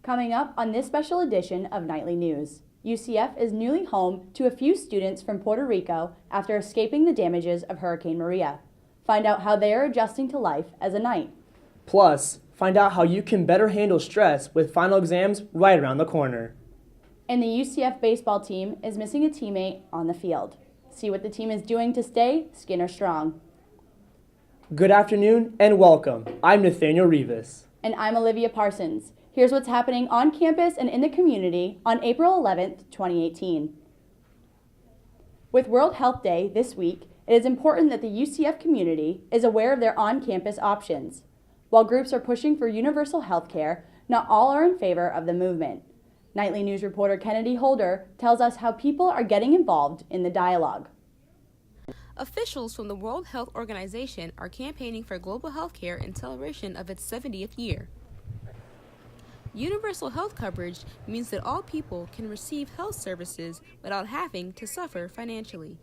Coming up on this special edition of Nightly News, UCF is newly home to a few students from Puerto Rico after escaping the damages of Hurricane Maria. Find out how they are adjusting to life as a Knight. Plus, find out how you can better handle stress with final exams right around the corner. And the UCF baseball team is missing a teammate on the field. See what the team is doing to stay Skinner strong. Good afternoon and welcome. I'm Nathaniel Rivas. And I'm Olivia Parsons. Here's what's happening on campus and in the community on April 11th, 2018. With World Health Day this week, it is important that the UCF community is aware of their on-campus options. While groups are pushing for universal health care, not all are in favor of the movement. Nightly News reporter Kennedy Holder tells us how people are getting involved in the dialogue. Officials from the World Health Organization are campaigning for global health care in celebration of its 70th year. Universal health coverage means that all people can receive health services without having to suffer financially.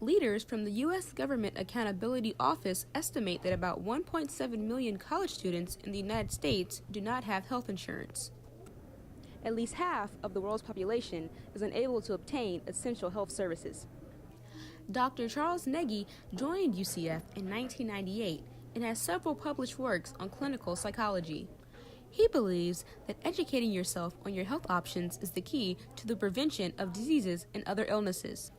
Leaders from the U.S. Government Accountability Office estimate that about 1.7 million college students in the United States do not have health insurance. At least half of the world's population is unable to obtain essential health services. Dr. Charles Nagy joined UCF in 1998 and has several published works on clinical psychology. He believes that educating yourself on your health options is the key to the prevention of diseases and other illnesses.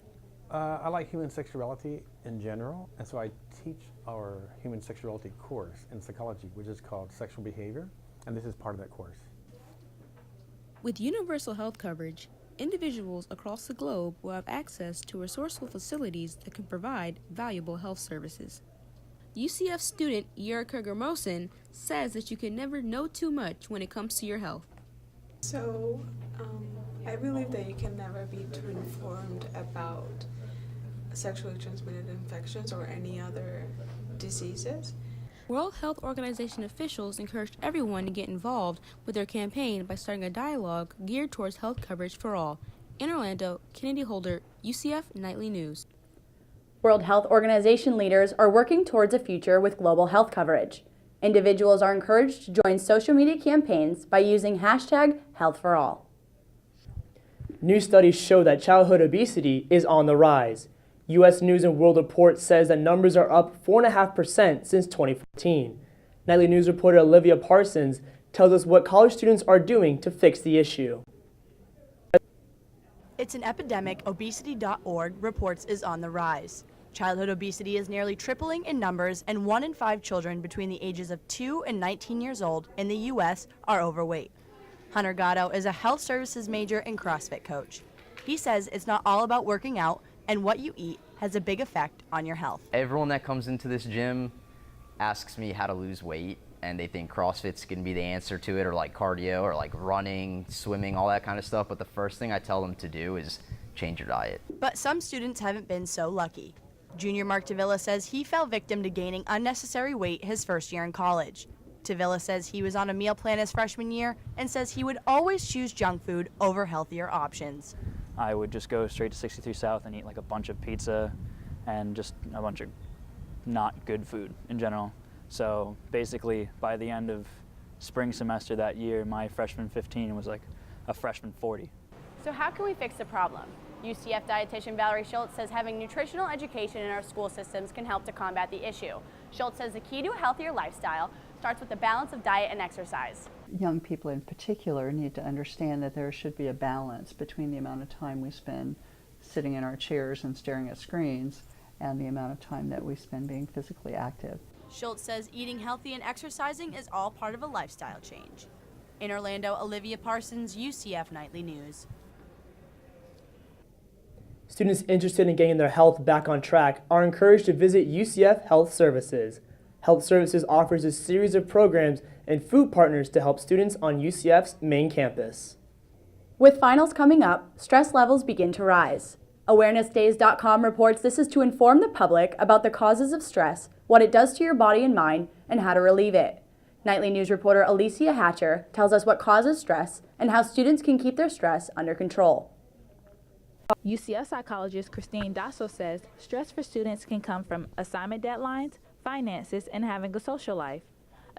I like human sexuality in general, and so I teach our human sexuality course in psychology, which is called Sexual Behavior, and this is part of that course. With universal health coverage, individuals across the globe will have access to resourceful facilities that can provide valuable health services. UCF student Yerika Germosen says that you can never know too much when it comes to your health. So, I believe that you can never be too informed about sexually transmitted infections or any other diseases. World Health Organization officials encouraged everyone to get involved with their campaign by starting a dialogue geared towards health coverage for all. In Orlando, Kennedy Holder, UCF Nightly News. World Health Organization leaders are working towards a future with global health coverage. Individuals are encouraged to join social media campaigns by using #HealthForAll. New studies show that childhood obesity is on the rise. U.S. News & World Report says that numbers are up 4.5% since 2014. Nightly News reporter Olivia Parsons tells us what college students are doing to fix the issue. It's an epidemic obesity.org reports is on the rise. Childhood obesity is nearly tripling in numbers, and 1 in 5 children between the ages of 2 and 19 years old in the U.S. are overweight. Hunter Gatto is a health services major and CrossFit coach. He says it's not all about working out, and what you eat has a big effect on your health. Everyone that comes into this gym asks me how to lose weight, and they think CrossFit's gonna be the answer to it, or like cardio, or like running, swimming, all that kind of stuff. But the first thing I tell them to do is change your diet. But some students haven't been so lucky. Junior Mark Tavilla says he fell victim to gaining unnecessary weight his first year in college. Tavilla says he was on a meal plan his freshman year and says he would always choose junk food over healthier options. I would just go straight to 63 South and eat like a bunch of pizza and just a bunch of not good food in general. So basically, by the end of spring semester that year, my freshman 15 was like a freshman 40. So how can we fix the problem? UCF dietitian Valerie Schultz says having nutritional education in our school systems can help to combat the issue. Schultz says the key to a healthier lifestyle starts with the balance of diet and exercise. Young people in particular need to understand that there should be a balance between the amount of time we spend sitting in our chairs and staring at screens and the amount of time that we spend being physically active. Schultz says eating healthy and exercising is all part of a lifestyle change. In Orlando, Olivia Parsons, UCF Nightly News. Students interested in getting their health back on track are encouraged to visit UCF Health Services. Health Services offers a series of programs and food partners to help students on UCF's main campus. With finals coming up, stress levels begin to rise. AwarenessDays.com reports this is to inform the public about the causes of stress, what it does to your body and mind, and how to relieve it. Nightly News reporter Alicia Hatcher tells us what causes stress and how students can keep their stress under control. UCF psychologist Christine Dasso says stress for students can come from assignment deadlines, finances, and having a social life.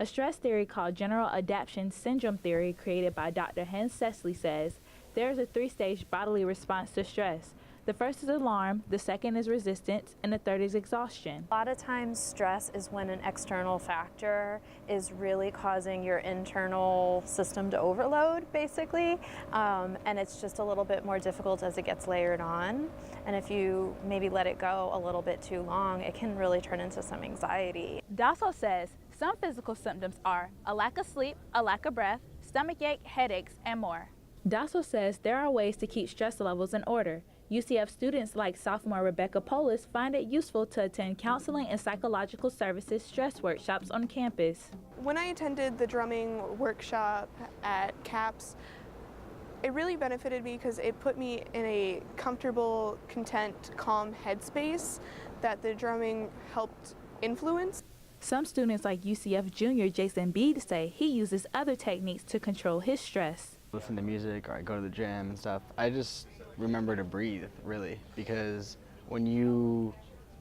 A stress theory called general adaptation syndrome theory created by Dr. Hans Sesley says there is a 3-stage bodily response to stress. The first is alarm, the second is resistance, and the third is exhaustion. A lot of times stress is when an external factor is really causing your internal system to overload, basically, and it's just a little bit more difficult as it gets layered on. And if you maybe let it go a little bit too long, it can really turn into some anxiety. Dasso says some physical symptoms are a lack of sleep, a lack of breath, stomachache, headaches, and more. Dasso says there are ways to keep stress levels in order. UCF students like sophomore Rebecca Polis find it useful to attend counseling and psychological services stress workshops on campus. When I attended the drumming workshop at CAPS, it really benefited me because it put me in a comfortable, content, calm headspace that the drumming helped influence. Some students like UCF junior Jason Bede say he uses other techniques to control his stress. Listen to music, or I go to the gym and stuff. I just remember to breathe, really, because when you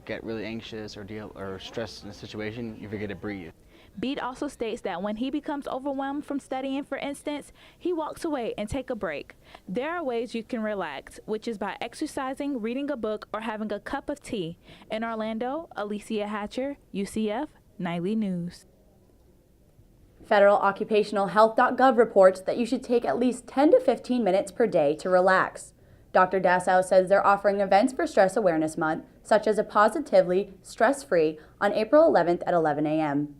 get really anxious or stressed in a situation, you forget to breathe. Bede also states that when he becomes overwhelmed from studying, for instance, he walks away and takes a break. There are ways you can relax, which is by exercising, reading a book, or having a cup of tea. In Orlando, Alicia Hatcher, UCF Nightly News. FederalOccupationalHealth.gov reports that you should take at least 10 to 15 minutes per day to relax. Dr. Dassow says they're offering events for Stress Awareness Month, such as a Positively Stress-Free on April 11th at 11 a.m.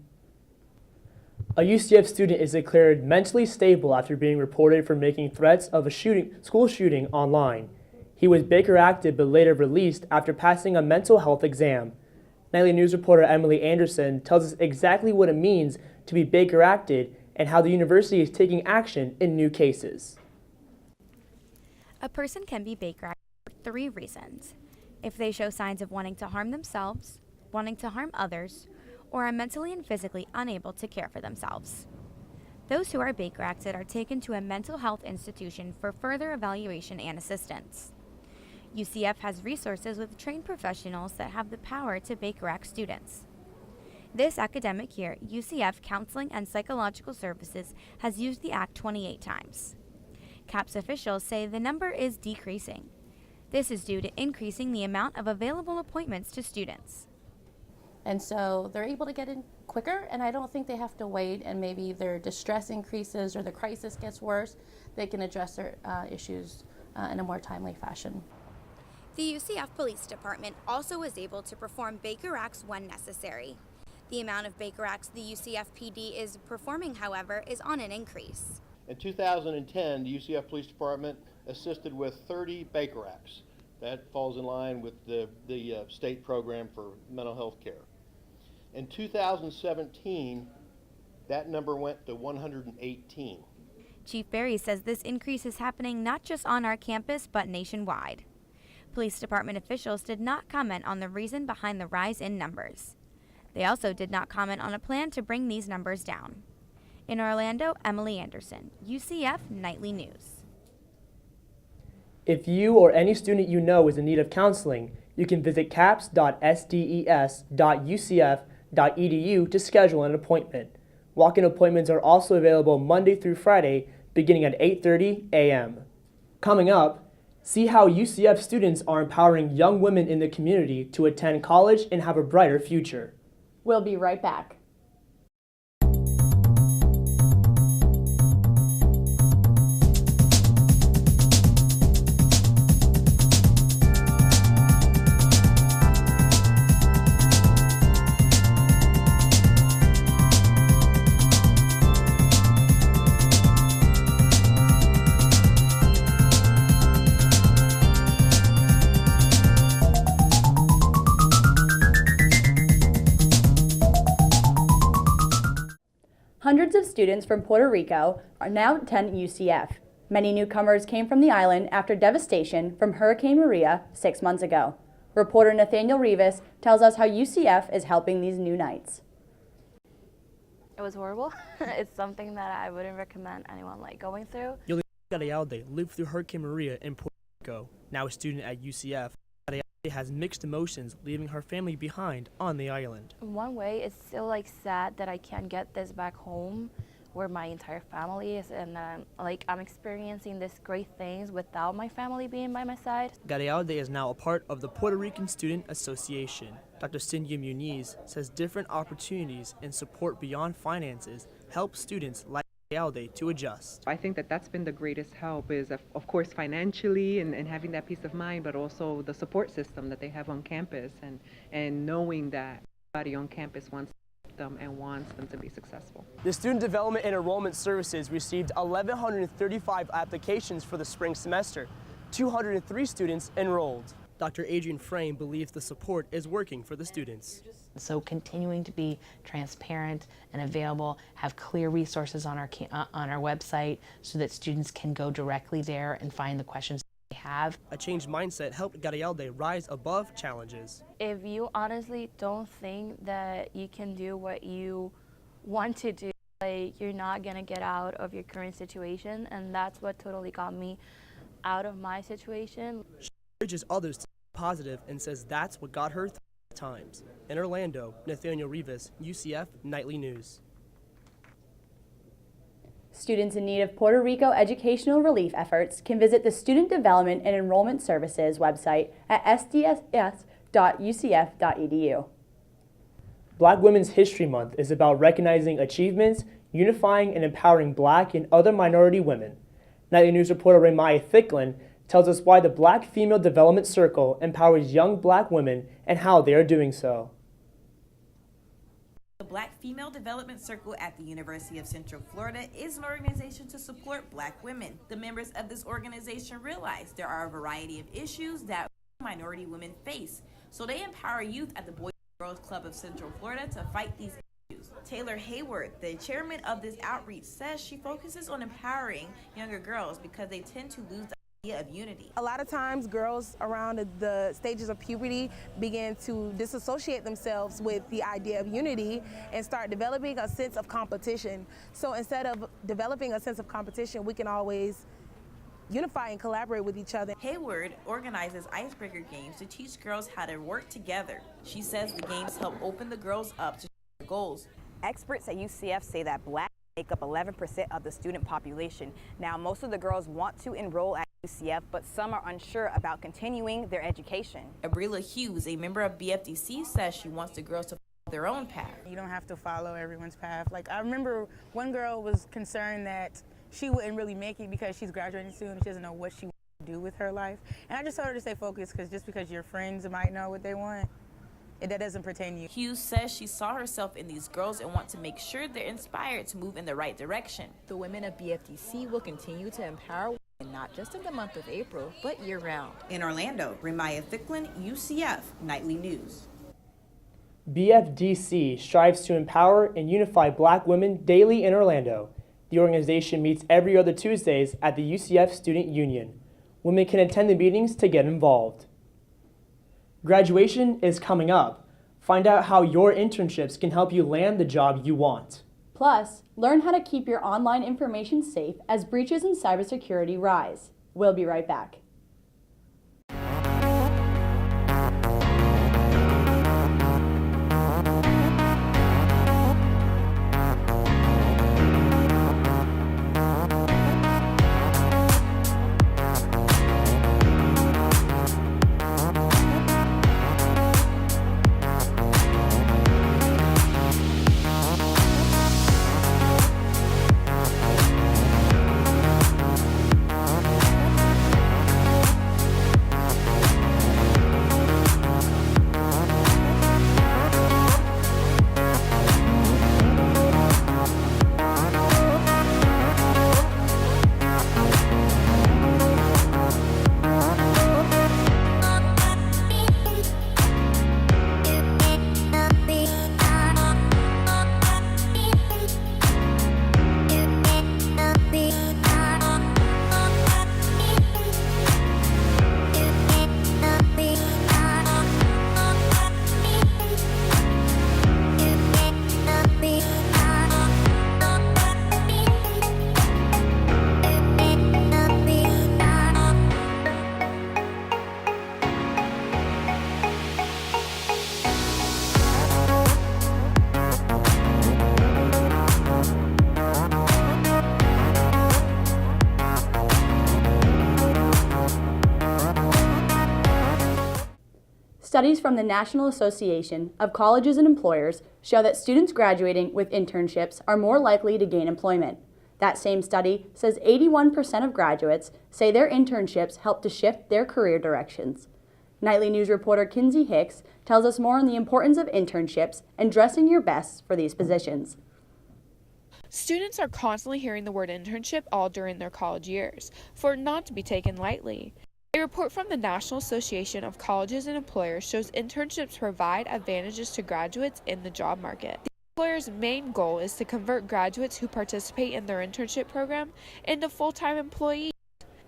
A UCF student is declared mentally stable after being reported for making threats of a school shooting online. He was Baker acted but later released after passing a mental health exam. Nightly News reporter Emily Anderson tells us exactly what it means to be Baker acted and how the university is taking action in new cases. A person can be Baker acted for 3 reasons: if they show signs of wanting to harm themselves, wanting to harm others, or are mentally and physically unable to care for themselves. Those who are Baker acted are taken to a mental health institution for further evaluation and assistance. UCF has resources with trained professionals that have the power to Baker act students. This academic year, UCF Counseling and Psychological Services has used the Act 28 times. CAPS officials say the number is decreasing. This is due to increasing the amount of available appointments to students. And so they're able to get in quicker, and I don't think they have to wait and maybe their distress increases or the crisis gets worse. They can address their issues in a more timely fashion. The UCF Police Department also is able to perform Baker acts when necessary. The amount of Baker acts the UCF PD is performing, however, is on an increase. In 2010, the UCF Police Department assisted with 30 Baker acts. That falls in line with the state program for mental health care. In 2017, that number went to 118. Chief Berry says this increase is happening not just on our campus, but nationwide. Police Department officials did not comment on the reason behind the rise in numbers. They also did not comment on a plan to bring these numbers down. In Orlando, Emily Anderson, UCF Nightly News. If you or any student you know is in need of counseling, you can visit caps.sdes.ucf.edu to schedule an appointment. Walk-in appointments are also available Monday through Friday, beginning at 8:30 a.m. Coming up, see how UCF students are empowering young women in the community to attend college and have a brighter future. We'll be right back. Hundreds of students from Puerto Rico are now attending UCF. Many newcomers came from the island after devastation from Hurricane Maria 6 months ago. Reporter Nathaniel Rivas tells us how UCF is helping these new Knights. It was horrible. It's something that I wouldn't recommend anyone going through. Yoli Galealde lived through Hurricane Maria in Puerto Rico, now a student at UCF. It has mixed emotions, leaving her family behind on the island. In one way, it's still like sad that I can't get this back home where my entire family is, and I'm experiencing these great things without my family being by my side. Garialde is now a part of the Puerto Rican Student Association. Dr. Cindy Muniz says different opportunities and support beyond finances help students like Garialde to adjust. I think that that's been the greatest help is, of course, financially and having that peace of mind, but also the support system that they have on campus and knowing that everybody on campus wants them and wants them to be successful. The Student Development and Enrollment Services received 1,135 applications for the spring semester. 203 students enrolled. Dr. Adrian Frame believes the support is working for the students. So continuing to be transparent and available, have clear resources on our website so that students can go directly there and find the questions they have. A changed mindset helped Garialde rise above challenges. If you honestly don't think that you can do what you want to do, like, you're not gonna get out of your current situation, and that's what totally got me out of my situation. She urges others to be positive and says that's what got her through times. In Orlando, Nathaniel Rivas, UCF Nightly News. Students in need of Puerto Rico educational relief efforts can visit the Student Development and Enrollment Services website at sdss.ucf.edu. Black Women's History Month is about recognizing achievements, unifying and empowering Black and other minority women. Nightly News reporter Ramaya Thicklin tells us why the Black Female Development Circle empowers young Black women and how they are doing so. The Black Female Development Circle at the University of Central Florida is an organization to support Black women. The members of this organization realize there are a variety of issues that minority women face, so they empower youth at the Boys and Girls Club of Central Florida to fight these issues. Taylor Hayward, the chairman of this outreach, says she focuses on empowering younger girls because they tend to lose the idea of unity. A lot of times girls around the stages of puberty begin to disassociate themselves with the idea of unity and start developing a sense of competition. So instead of developing a sense of competition, we can always unify and collaborate with each other. Hayward organizes icebreaker games to teach girls how to work together. She says the games help open the girls up to their goals. Experts at UCF say that Black make up 11% of the student population. Now, most of the girls want to enroll at UCF, but some are unsure about continuing their education. Abrila Hughes, a member of BFDC, says she wants the girls to follow their own path. You don't have to follow everyone's path. Like, I remember one girl was concerned that she wouldn't really make it because she's graduating soon and she doesn't know what she wants to do with her life. And I just told her to stay focused, because just because your friends might know what they want, that doesn't pertain to you. Hughes says she saw herself in these girls and wants to make sure they're inspired to move in the right direction. The women of BFDC will continue to empower women, not just in the month of April, but year-round. In Orlando, Ramaya Thicklin, UCF Nightly News. BFDC strives to empower and unify Black women daily in Orlando. The organization meets every other Tuesdays at the UCF Student Union. Women can attend the meetings to get involved. Graduation is coming up. Find out how your internships can help you land the job you want. Plus, learn how to keep your online information safe as breaches in cybersecurity rise. We'll be right back. studies from the National Association of Colleges and Employers show that students graduating with internships are more likely to gain employment. That same study says 81% of graduates say their internships help to shift their career directions. Nightly News reporter Kinsey Hicks tells us more on the importance of internships and dressing your best for these positions. Students are constantly hearing the word internship all during their college years, for it not to be taken lightly. A report from the National Association of Colleges and Employers shows internships provide advantages to graduates in the job market. The employer's main goal is to convert graduates who participate in their internship program into full-time employees.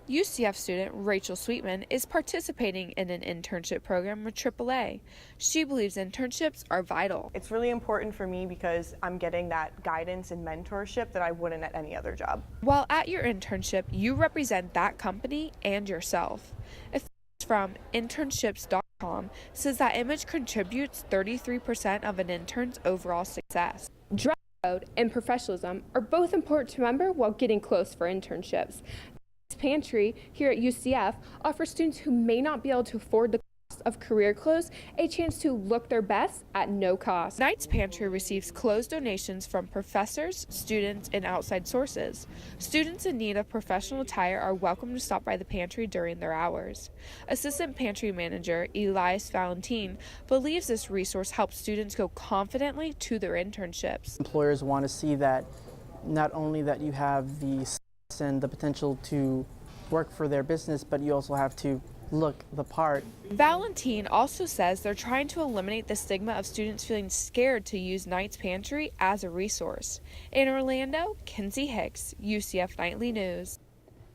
UCF student Rachel Sweetman is participating in an internship program with AAA. She believes internships are vital. It's really important for me because I'm getting that guidance and mentorship that I wouldn't at any other job. While at your internship, you represent that company and yourself. A from internships.com says that image contributes 33% of an intern's overall success. Dress code and professionalism are both important to remember while getting close for internships. Pantry here at UCF offers students who may not be able to afford the cost of career clothes a chance to look their best at no cost. Knight's Pantry receives clothes donations from professors, students, and outside sources. Students in need of professional attire are welcome to stop by the pantry during their hours. Assistant Pantry Manager Elias Valentin believes this resource helps students go confidently to their internships. Employers want to see that not only that you have the and the potential to work for their business, but you also have to look the part. Valentin also says they're trying to eliminate the stigma of students feeling scared to use Knight's Pantry as a resource. In Orlando, Kinsey Hicks, UCF Nightly News.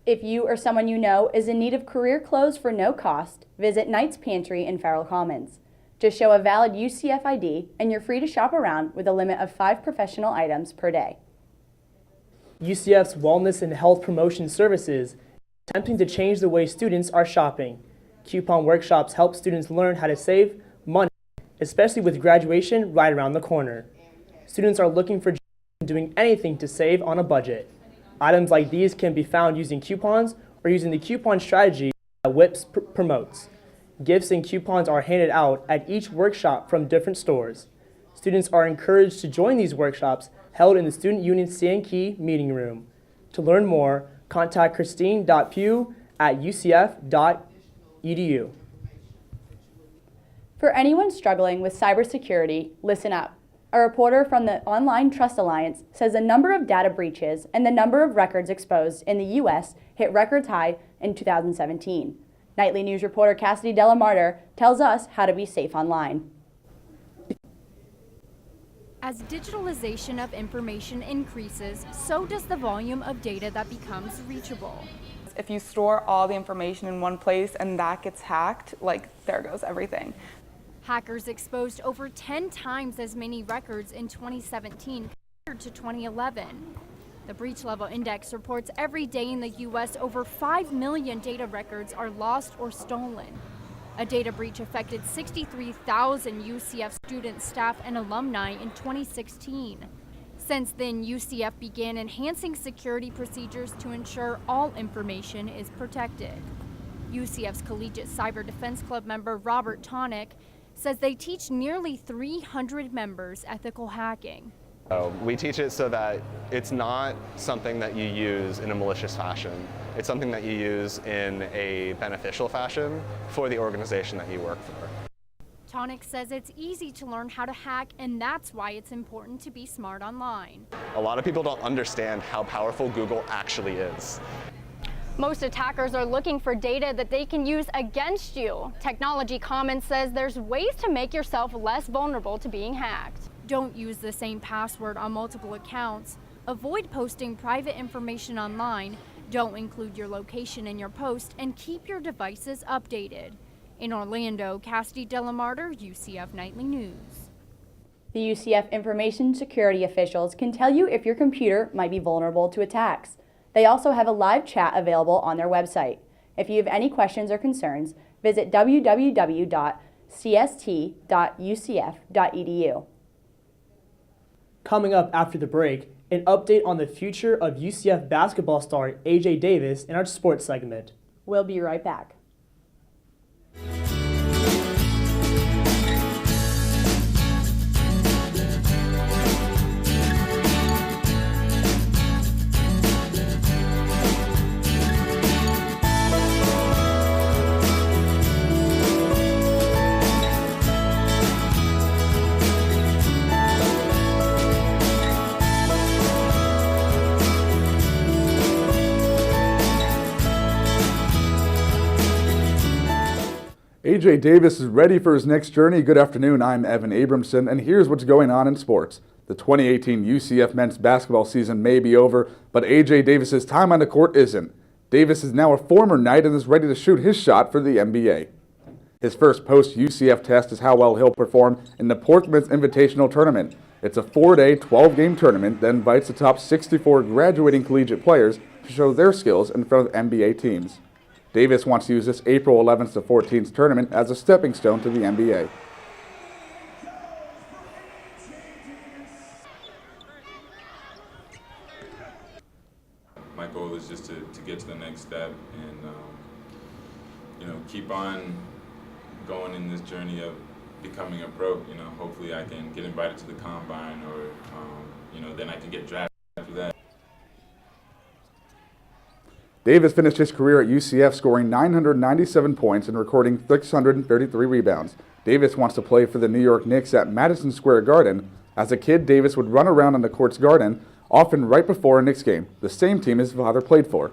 If you or someone you know is in need of career clothes for no cost, visit Knight's Pantry in Farrell Commons. Just show a valid UCF ID and you're free to shop around with a limit of 5 professional items per day. UCF's Wellness and Health Promotion Services is attempting to change the way students are shopping. Coupon workshops help students learn how to save money, especially with graduation right around the corner. Students are looking for jobs and doing anything to save on a budget. Items like these can be found using coupons or using the coupon strategy that WIPS promotes. Gifts and coupons are handed out at each workshop from different stores. Students are encouraged to join these workshops held in the Student Union Sankey meeting room. To learn more, contact christine.pugh@ucf.edu. For anyone struggling with cybersecurity, listen up. A reporter from the Online Trust Alliance says the number of data breaches and the number of records exposed in the U.S. hit records high in 2017. Nightly News reporter Cassidy Delamarter tells us how to be safe online. As digitalization of information increases, so does the volume of data that becomes reachable. If you store all the information in one place and that gets hacked, there goes everything. Hackers exposed over 10 times as many records in 2017 compared to 2011. The Breach Level Index reports every day in the U.S. over 5 million data records are lost or stolen. A data breach affected 63,000 UCF students, staff, and alumni in 2016. Since then, UCF began enhancing security procedures to ensure all information is protected. UCF's Collegiate Cyber Defense Club member Robert Tonick says they teach nearly 300 members ethical hacking. We teach it so that it's not something that you use in a malicious fashion. It's something that you use in a beneficial fashion for the organization that you work for. Tonick says it's easy to learn how to hack, and that's why it's important to be smart online. A lot of people don't understand how powerful Google actually is. Most attackers are looking for data that they can use against you. Technology Commons says there's ways to make yourself less vulnerable to being hacked. Don't use the same password on multiple accounts. Avoid posting private information online. Don't include your location in your post, and keep your devices updated. In Orlando, Cassidy Delamarter, UCF Nightly News. The UCF information security officials can tell you if your computer might be vulnerable to attacks. They also have a live chat available on their website. If you have any questions or concerns, visit www.cst.ucf.edu. Coming up after the break, an update on the future of UCF basketball star AJ Davis in our sports segment. We'll be right back. A.J. Davis is ready for his next journey. Good afternoon, I'm Evan Abramson, and here's what's going on in sports. The 2018 UCF men's basketball season may be over, but A.J. Davis's time on the court isn't. Davis is now a former Knight and is ready to shoot his shot for the NBA. His first post-UCF test is how well he'll perform in the Portsmouth Invitational Tournament. It's a 4-day, 12-game tournament that invites the top 64 graduating collegiate players to show their skills in front of NBA teams. Davis wants to use this April 11th to 14th tournament as a stepping stone to the NBA. My goal is just to get to the next step and keep on going in this journey of becoming a pro. Hopefully I can get invited to the combine, or then I can get drafted after that. Davis finished his career at UCF scoring 997 points and recording 633 rebounds. Davis wants to play for the New York Knicks at Madison Square Garden. As a kid, Davis would run around on the court's garden, often right before a Knicks game, the same team his father played for.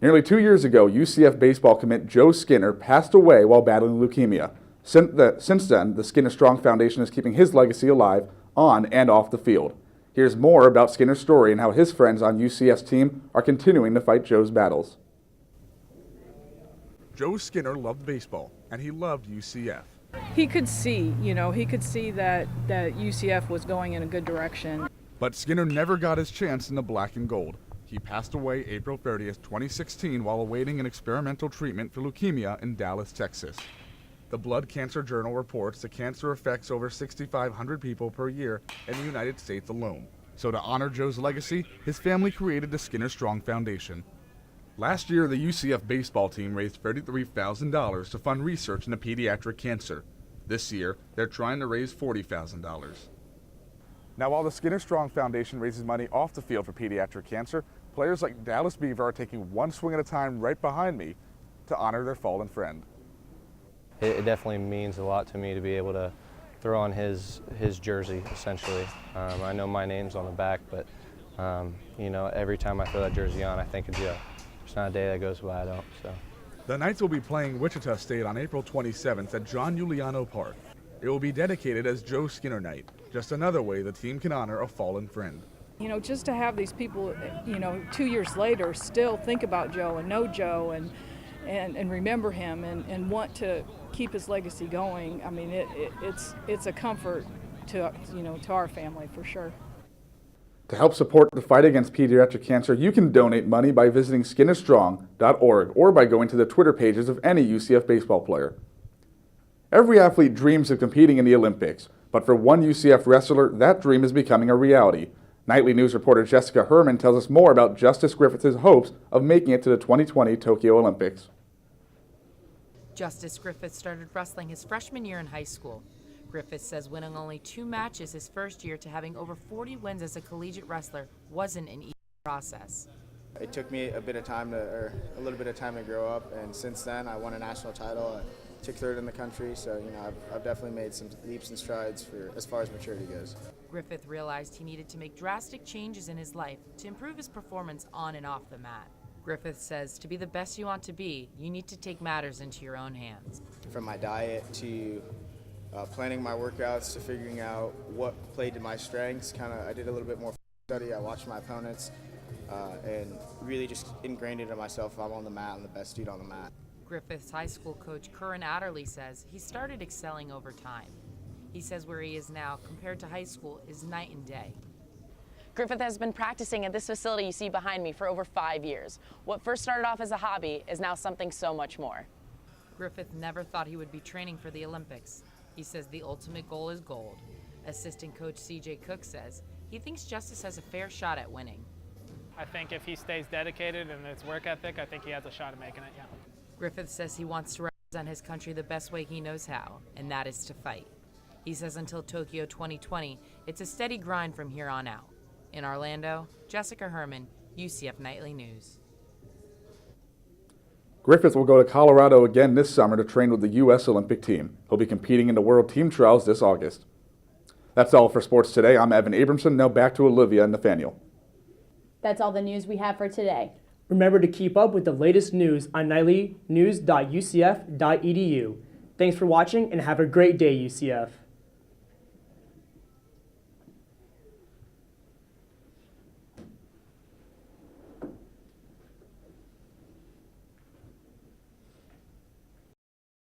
Nearly 2 years ago, UCF baseball commit Joe Skinner passed away while battling leukemia. Since then, the Skinner Strong Foundation is keeping his legacy alive on and off the field. Here's more about Skinner's story and how his friends on UCF's team are continuing to fight Joe's battles. Joe Skinner loved baseball, and he loved UCF. He could see that UCF was going in a good direction. But Skinner never got his chance in the black and gold. He passed away April 30th, 2016 while awaiting an experimental treatment for leukemia in Dallas, Texas. The Blood Cancer Journal reports the cancer affects over 6,500 people per year in the United States alone. So to honor Joe's legacy, his family created the Skinner Strong Foundation. Last year, the UCF baseball team raised $33,000 to fund research into pediatric cancer. This year, they're trying to raise $40,000. Now, while the Skinner Strong Foundation raises money off the field for pediatric cancer, players like Dallas Beaver are taking one swing at a time right behind me to honor their fallen friend. It definitely means a lot to me to be able to throw on his jersey, essentially. I know my name's on the back, but every time I throw that jersey on, I think of Joe. There's not a day that goes by I don't. So. The Knights will be playing Wichita State on April 27th at John Juliano Park. It will be dedicated as Joe Skinner Night, just another way the team can honor a fallen friend. Just to have these people, 2 years later still think about Joe and know Joe and remember him and want to keep his legacy going. I mean, it's a comfort to our family for sure. To help support the fight against pediatric cancer, you can donate money by visiting skinnerstrong.org or by going to the Twitter pages of any UCF baseball player. Every athlete dreams of competing in the Olympics, but for one UCF wrestler, that dream is becoming a reality. Nightly News reporter Jessica Herman tells us more about Justice Griffith's hopes of making it to the 2020 Tokyo Olympics. Justice Griffith started wrestling his freshman year in high school. Griffith says winning only 2 matches his first year to having over 40 wins as a collegiate wrestler wasn't an easy process. It took me a little bit of time to grow up, and since then I won a national title. I took 3rd in the country, so I've definitely made some leaps and strides as far as maturity goes. Griffith realized he needed to make drastic changes in his life to improve his performance on and off the mat. Griffith says to be the best you want to be, you need to take matters into your own hands. From my diet to planning my workouts to figuring out what played to my strengths, I did a little bit more study. I watched my opponents and really just ingrained it in myself. If I'm on the mat, I'm the best dude on the mat. Griffith's high school coach, Curran Adderley, says he started excelling over time. He says where he is now compared to high school is night and day. Griffith has been practicing at this facility you see behind me for over 5 years. What first started off as a hobby is now something so much more. Griffith never thought he would be training for the Olympics. He says the ultimate goal is gold. Assistant coach CJ Cook says he thinks Justice has a fair shot at winning. I think if he stays dedicated and his work ethic, I think he has a shot at making it, yeah. Griffith says he wants to represent his country the best way he knows how, and that is to fight. He says until Tokyo 2020, it's a steady grind from here on out. In Orlando, Jessica Herman, UCF Nightly News. Griffith will go to Colorado again this summer to train with the U.S. Olympic team. He'll be competing in the World Team Trials this August. That's all for sports today. I'm Evan Abramson. Now back to Olivia and Nathaniel. That's all the news we have for today. Remember to keep up with the latest news on nightlynews.ucf.edu. Thanks for watching and have a great day, UCF.